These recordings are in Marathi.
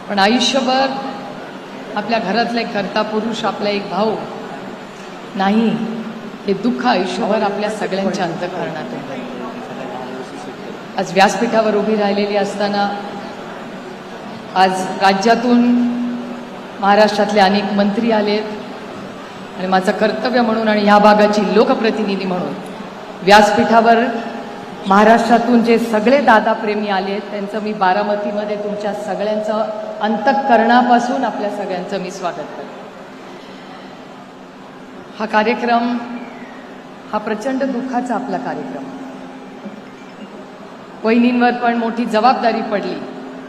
पण आयुष्यभर आपल्या घरातला एक कर्ता पुरुष, आपला एक भाऊ नाही, हे दुःख आयुष्यभर आपल्या सगळ्यांच्या अंतःकरणात आहे. आज व्यासपीठावर उभी राहिलेली असताना आज राज्यातून महाराष्ट्रातले अनेक मंत्री आलेत आणि माझं कर्तव्य म्हणून आणि ह्या भागाची लोकप्रतिनिधी म्हणून व्यासपीठावर महाराष्ट्रातून जे सगळे दादाप्रेमी आलेत त्यांचं मी बारामतीमध्ये तुमच्या सगळ्यांचं अंतःकरणापासून आपल्या सगळ्यांचं मी स्वागत करते. हा कार्यक्रम हा प्रचंड दुःखाचा आपला कार्यक्रम. वहिनींवर पण मोठी जबाबदारी पडली,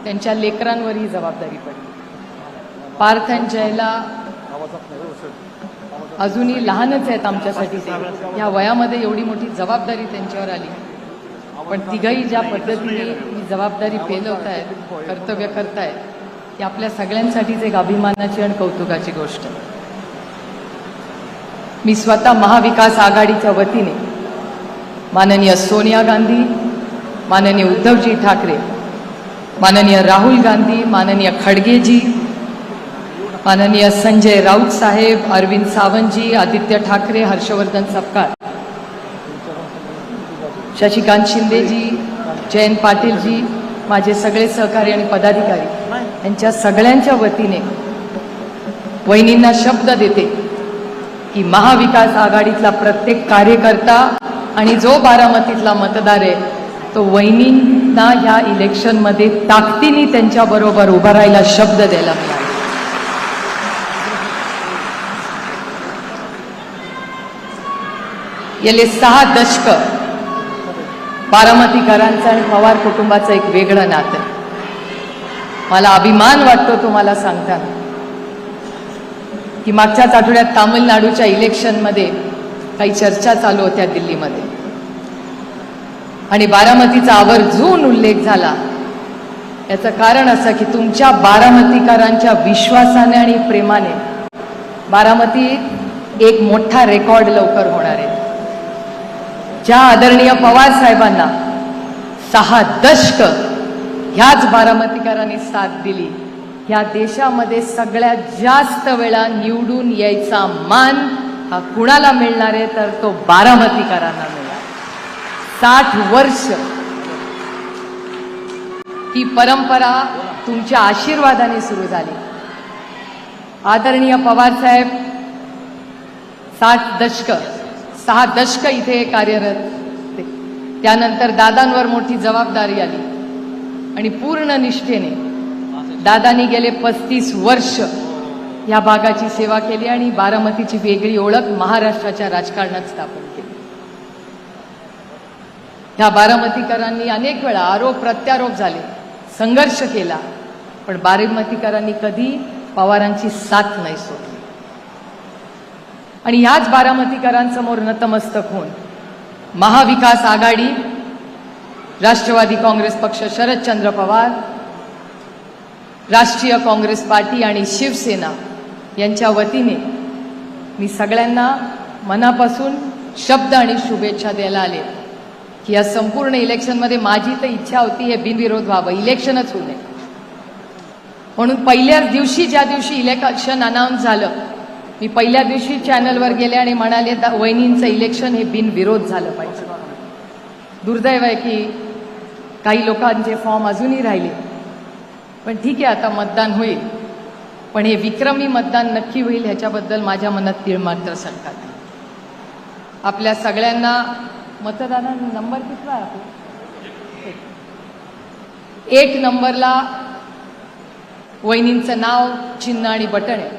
त्यांच्या लेकरांवरही जबाबदारी पडली. पार्थ आणि जयला अजूनही लहानच आहेत आमच्यासाठी, ते या वयामध्ये एवढी मोठी जबाबदारी त्यांच्यावर आली. पण तिघही ज्या पद्धतीने ही जबाबदारी पेलवतायत, कर्तव्य करतायत, ती आपल्या सगळ्यांसाठीच एक अभिमानाची आणि कौतुकाची गोष्ट आहे. मी स्वतः महाविकास आघाडीच्या वतीने माननीय सोनिया गांधी, माननीय उद्धवजी ठाकरे, माननीय राहुल गांधी, माननीय खडगेजी, माननीय संजय राऊत साहेब, अरविंद सावंतजी, आदित्य ठाकरे, हर्षवर्धन सपकाळ, शशिकांत शिंदेजी, जयंत पाटीलजी, माझे सगळे सहकारी आणि पदाधिकारी यांच्या सगळ्यांच्या वतीने वहिनींना शब्द देते की महाविकास आघाडीतला प्रत्येक कार्यकर्ता आणि जो बारामतीतला मतदार आहे तो वहिनींना ह्या इलेक्शनमध्ये ताकदीने त्यांच्याबरोबर उभा राहायला शब्द द्यायला मिळाला. गेले 6 दशक बारामतीकरांचं आणि पवार कुटुंबाचं एक वेगळं नातं. मला अभिमान वाटतो तुम्हाला सांगताना की मागच्याच आठवड्यात तामिळनाडूच्या इलेक्शनमध्ये काही चर्चा चालू होत्या दिल्लीमध्ये आणि बारामतीचा आवर्जून उल्लेख झाला. याचं कारण असं की तुमच्या बारामतीकरांच्या विश्वासाने आणि प्रेमाने बारामतीत एक मोठा रेकॉर्ड लवकर होणार आहे. ज्या आदरणीय पवार साहेबांना 6 दशक ह्याच बारामतीकरांनी साथ दिली, ह्या देशामध्ये सगळ्यात जास्त वेळा निवडून यायचा मान हा कुणाला मिळणार आहे तर तो बारामतीकरांना मिळणार. 60 वर्ष ही परंपरा तुमच्या आशीर्वादाने सुरू झाली. आदरणीय पवार साहेब 6 दशक इथे कार्यरत होते. त्यानंतर दादांवर मोठी जबाबदारी आली आणि पूर्ण निष्ठेने दादांनी गेले 35 वर्ष या भागाची सेवा केली आणि बारामतीची वेगळी ओळख महाराष्ट्राच्या राजकारणात स्थापन केली. ह्या बारामतीकरांनी अनेक वेळा आरोप प्रत्यारोप झाले, संघर्ष केला, पण बारामतीकरांनी कधी पवारांची साथ नाही सोडली. आणि ह्याच बारामतीकरांसमोर नतमस्तक होऊन महाविकास आघाडी, राष्ट्रवादी काँग्रेस पक्ष, शरदचंद्र पवार, राष्ट्रीय काँग्रेस पार्टी आणि शिवसेना यांच्या वतीने मी सगळ्यांना मनापासून शब्द आणि शुभेच्छा द्यायला आले की या संपूर्ण इलेक्शनमध्ये माझी तर इच्छा होती हे बिनविरोध व्हावं, इलेक्शनच होऊ नये. म्हणून पहिल्याच दिवशी, ज्या दिवशी इलेक्शन अनाऊन्स झालं, मी पहिल्या दिवशी चॅनलवर गेले आणि म्हणाले वहिनींचं इलेक्शन हे बिनविरोध झालं पाहिजे. दुर्दैव आहे की काही लोकांचे फॉर्म अजूनही राहिले, पण ठीक आहे, आता मतदान होईल, पण हे विक्रमी मतदान नक्की होईल ह्याच्याबद्दल माझ्या मनात तीळ मात्र शंका नाही. आपल्या सगळ्यांना मतदानाचा नंबर कितवा आहे आपला? 1 नंबरला वहिनींचं नाव, चिन्ह आणि बटन आहे.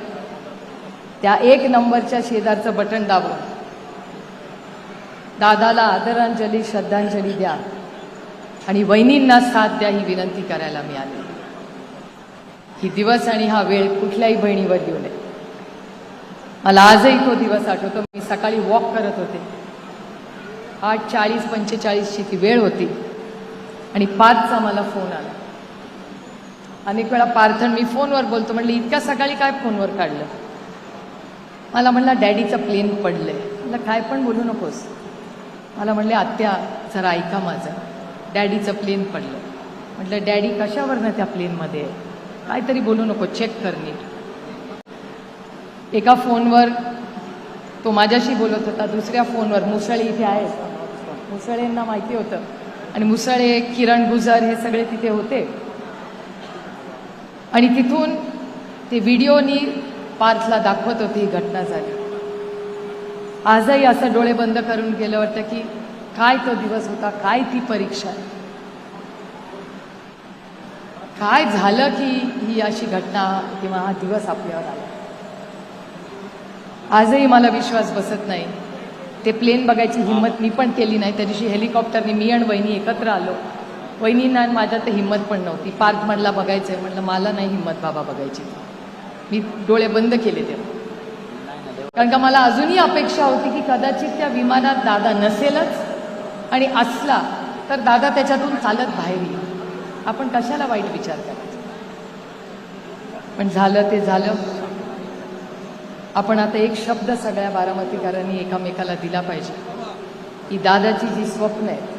त्या 1 नंबरच्या शेजारचं बटन दाबून दादाला आदरांजली, श्रद्धांजली द्या आणि वहिनींना साथ द्या ही विनंती करायला मी आले. ही दिवस आणि हा वेळ कुठल्याही बहिणीवर येऊ नये. मला आजही तो दिवस आठवतो. मी सकाळी वॉक करत होते, 8:40-45ची ती वेळ होती आणि 5चा मला फोन आला. अनेक वेळा पार्थन मी फोनवर बोलतो, म्हणलं इतक्या सकाळी काय फोनवर काढलं? मला म्हणला डॅडीचं प्लेन पडलंय. म्हणलं काय पण बोलू नकोस. मला म्हणले आत्या जरा ऐका माझं, डॅडीचं प्लेन पडलं. म्हटलं डॅडी कशावरनं त्या प्लेनमध्ये आहे? काहीतरी बोलू नको, चेक कर नीट. एका फोनवर तो माझ्याशी बोलत होता, दुसऱ्या फोनवर मुसळे इथे आहे, मुसळेंना माहिती होतं, आणि मुसळे, किरण गुजर हे सगळे तिथे होते. आणि तिथून ते व्हिडिओनी पार्थला दाखवत होती ही घटना झाली. आजही असं डोळे बंद करून गेलं वाटतं की काय तो दिवस होता, काय ती परीक्षा, काय झालं की ही अशी घटना किंवा हा दिवस आपल्यावर आला. आजही मला विश्वास बसत नाही. ते प्लेन बघायची हिंमत मी पण केली नाही. त्या दिवशी हेलिकॉप्टरने मी आणि वहिनी एकत्र आलो. वहिनींना माझ्या तर हिंमत पण नव्हती. पार्थ म्हणला बघायचं आहे, म्हणलं मला नाही हिंमत बाबा बघायची. मी डोळे बंद केले तेव्हा, कारण का मला अजूनही अपेक्षा होती की कदाचित त्या विमानात दादा नसेलच, आणि असला तर दादा त्याच्यातून चालत बाहेर येईल. आपण कशाला वाईट विचार करायचा. पण झालं ते झालं. आपण आता एक शब्द सगळ्या बारामतीकरांनी एकमेकाला दिला पाहिजे की दादाची जी स्वप्न आहे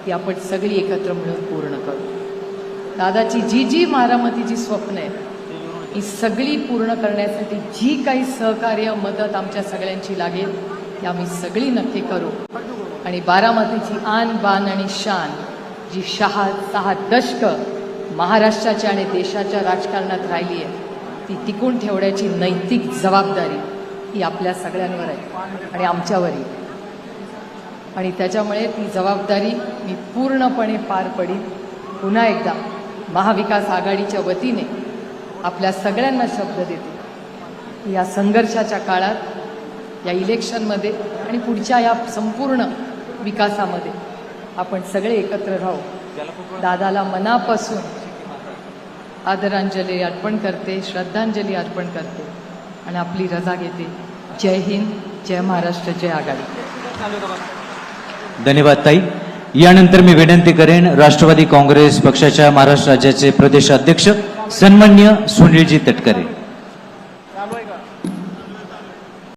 ती आपण सगळी एकत्र मिळून पूर्ण करू. दादाची जी जी बारामतीची स्वप्न आहे ही सगळी पूर्ण करण्यासाठी जी काही सहकार्य मदत आमच्या सगळ्यांची लागेल ती आम्ही सगळी नक्की करू. आणि बारामतीची आन बान आणि शान जी 6 दशकं महाराष्ट्राच्या आणि देशाच्या राजकारणात राहिली आहे ती टिकून ठेवण्याची नैतिक जबाबदारी ही आपल्या सगळ्यांवर आहे आणि आमच्यावरही. आणि त्याच्यामुळे ती जबाबदारी मी पूर्णपणे पार पडीन. पुन्हा एकदा महाविकास आघाडीच्या वतीने आपल्या सगळ्यांना शब्द देते, या संघर्षाच्या काळात, या इलेक्शनमध्ये आणि पुढच्या या संपूर्ण विकासामध्ये आपण सगळे एकत्र राहू. दादाला मनापासून आदरांजली अर्पण करते, श्रद्धांजली अर्पण करते आणि आपली रजा घेते. जय हिंद, जय महाराष्ट्र, जय आघाडी. धन्यवाद ताई. यानंतर मी विनंती करेन राष्ट्रवादी काँग्रेस पक्षाच्या महाराष्ट्र राज्याचे प्रदेशाध्यक्ष सन्माननीय सुनीलजी तटकरे.